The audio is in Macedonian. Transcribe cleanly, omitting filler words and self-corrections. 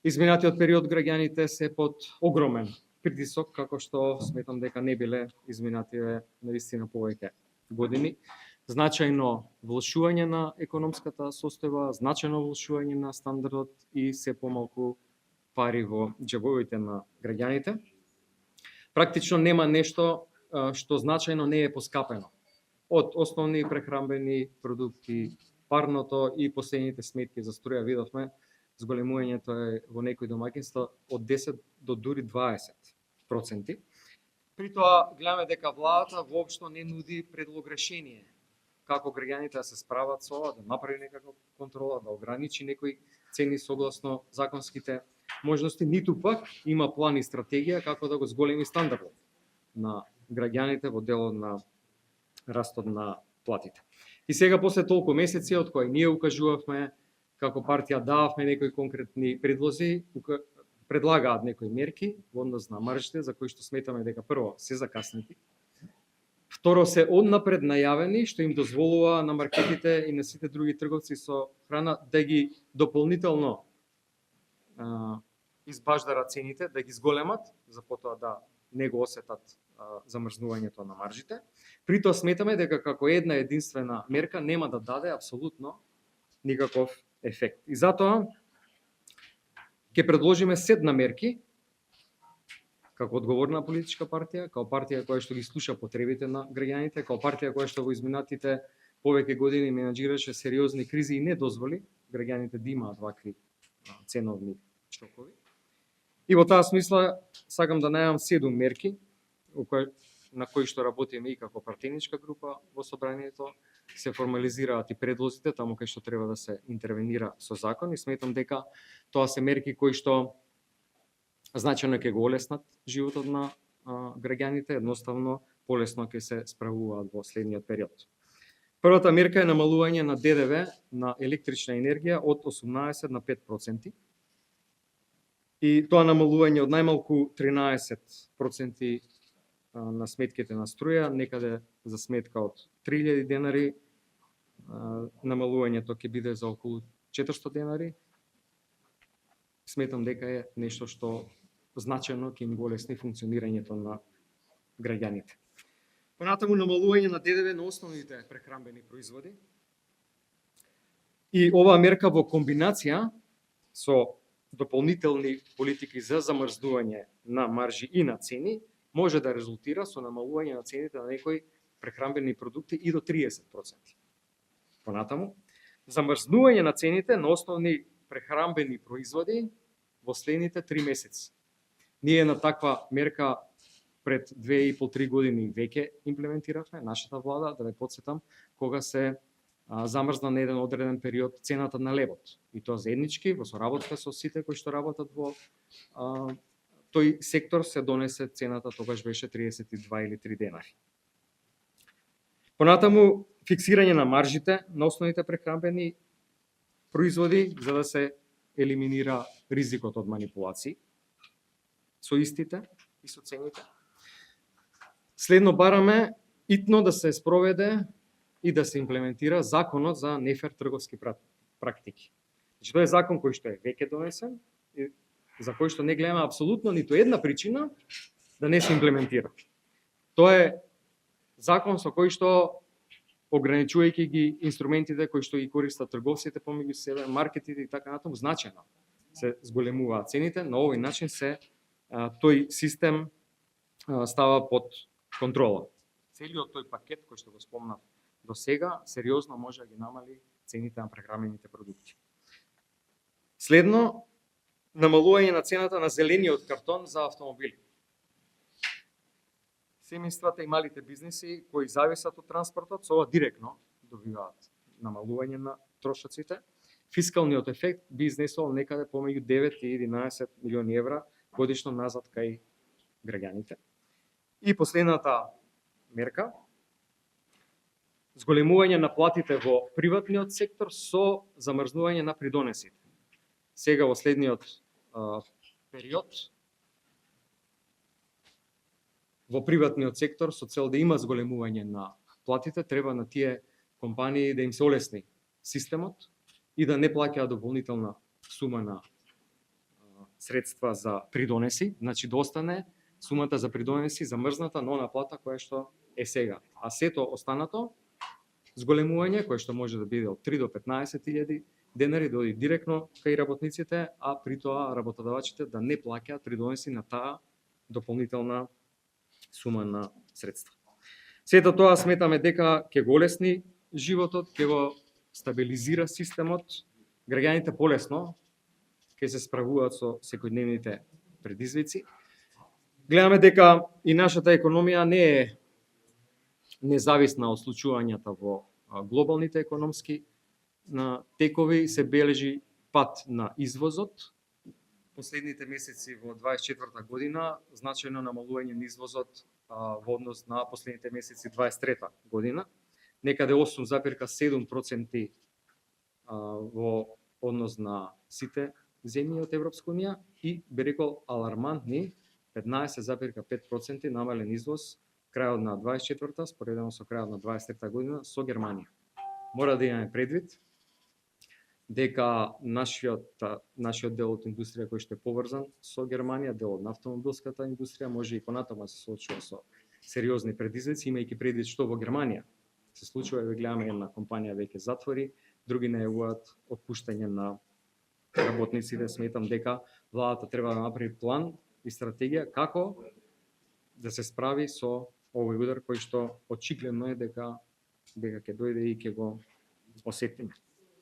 изминатиот период граѓаните се под огромен притисок, како што сметам дека не биле изминативе наистина повеќе години. Значајно влошување на економската состојба, значајно влошување на стандардот и се помалку пари во џебовите на граѓаните. Практично нема нешто што значајно не е поскапено. Од основни прехранбени продукти, парното и последните сметки за струја видовме, зголемувањето е во некои домаќинства од 10 до дури 20%. При тоа гледаме дека владата воопшто не нуди предлог решение како граѓаните да се справат со ова, да направи некаква контрола, да ограничи некои цени согласно законските можности, ниту пак има план и стратегија како да го зголеми стандардот на граѓаните во делот на растот на платите. И сега после толку месеци од кои ние укажувавме како партија, дававме некои конкретни предлози, предлагаат некои мерки во однос на маржите за кои што сметаме дека прво се закаснети, второ се однапред најавени, што им дозволува на маркетите и на сите други трговци со храна да ги дополнително избаждарат цените, да ги зголемат, за потоа да не го осетат замрзнувањето на маржите. При тоа сметаме дека како една единствена мерка нема да даде апсолутно никаков ефект. И затоа ќе предложиме сет на мерки како одговорна политичка партија, како партија која што ги слуша потребите на граѓаните, како партија која што во изминатите повеќе години менаџираше сериозни кризи и не дозволи граѓаните да имаат вакви ценовни шокови. И во таа смисла сакам да најавам 7 мерки на кои што работиме и како партиничка група во собранието, се формализираат и предлозите таму кај што треба да се интервенира со закон и сметам дека тоа се мерки кои што значајно ќе го олеснат животот на граѓаните, едноставно полесно ќе се справуваат во следниот период. Првата мерка е намалување на ДДВ на електрична енергија од 18 на 5%. И тоа намалување од најмалку 13% на сметките на струја, некаде за сметка од 3000 денари, намалувањето ќе биде за околу 400 денари. Сметам дека е нешто што значајно ќе им го олесни функционирањето на граѓаните. Понатаму намалување на ДДВ на основните прехранбени производи. И оваа мерка во комбинација со дополнителни политики за замрзнување на маржи и на цени може да резултира со намалување на цените на некои прехранбени продукти и до 30%. Понатаму, замрзнување на цените на основни прехранбени производи во следните 3 месеци. Ние на таква мерка пред 2,5-3 години веќе имплементиравме, нашата влада, да ве подсетам, кога се замрзна на еден одреден период цената на левот. И тоа заеднички, во соработка со сите кои што работат во тој сектор, се донесе цената, тогаш беше 32 или 3 денари. Понатаму, фиксирање на маржите на основните прехранбени производи, за да се елиминира ризикот од манипулации со истите и со цените. Следно бараме итно да се спроведе и да се имплементира законот за нефер трговски практики. Значи, тоа е закон кој што е веќе донесен и за кој што не гледаме апсолутно ниту една причина да не се имплементира. Тоа е закон со кој што, ограничувајќи ги инструментите кои што ги користат трговците помеѓу себе, маркетите и така натаму, значајно се зголемуваат цените. На овој начин тој систем става под контрола. Целиот тој пакет кој што го спомнав до сега сериозно може да ги намали цените на прехранбените продукти. Следно, намалување на цената на зелениот картон за автомобили. Семејствата и малите бизниси кои зависат од транспортот, со ова директно добиваат намалување на трошоците. Фискалниот ефект би изнесол некаде помеѓу 9 и 11 милиони евра годишно назад кај граѓаните. И последната мерка, зголемување на платите во приватниот сектор со замрзнување на придонесите. Сега во следниот период во приватниот сектор со цел да има зголемување на платите, треба на тие компании да им се олесни системот и да не плаќаат дополнителна сума на средства за придонеси, значи да остане сумата за придонеси замрзната на она плата која што е сега. А сето останато, зголемување, кое што може да биде од 3 до 15.000 денари, да оди директно кај работниците, а при тоа работодавачите да не плаќаат придонеси на таа дополнителна сума на средства. Сето тоа сметаме дека ќе го олесни животот, ќе го стабилизира системот, граѓаните полесно ќе се справуваат со секојдневните предизвици. Гледаме дека и нашата економија не е независна од случувањата во глобалните економски текови, се бележи пат на извозот. Последните месеци во 24 година значајно намалување на извозот во однос на последните месеци 23 година, некаде 8,7% во однос на сите земји од Европска унија и би рекол алармантни 15,5% намален извоз крајот на 24-та споредено со крајот на 23-та година со Германија. Мора да имаме предвид дека нашиот дел од индустрија кој што е поврзан со Германија, дел од автомобилската индустрија, може и понатаму се соочува со сериозни предизвици, имајќи предвид што во Германија се случува, ве гледаме една компанија веќе затвори, други најавуваат отпуштање на работниците. Сметам дека владата треба да направи план и стратегија како да се справи со овој удар кој што очигледно е дека ќе дојде и ќе го осетиме.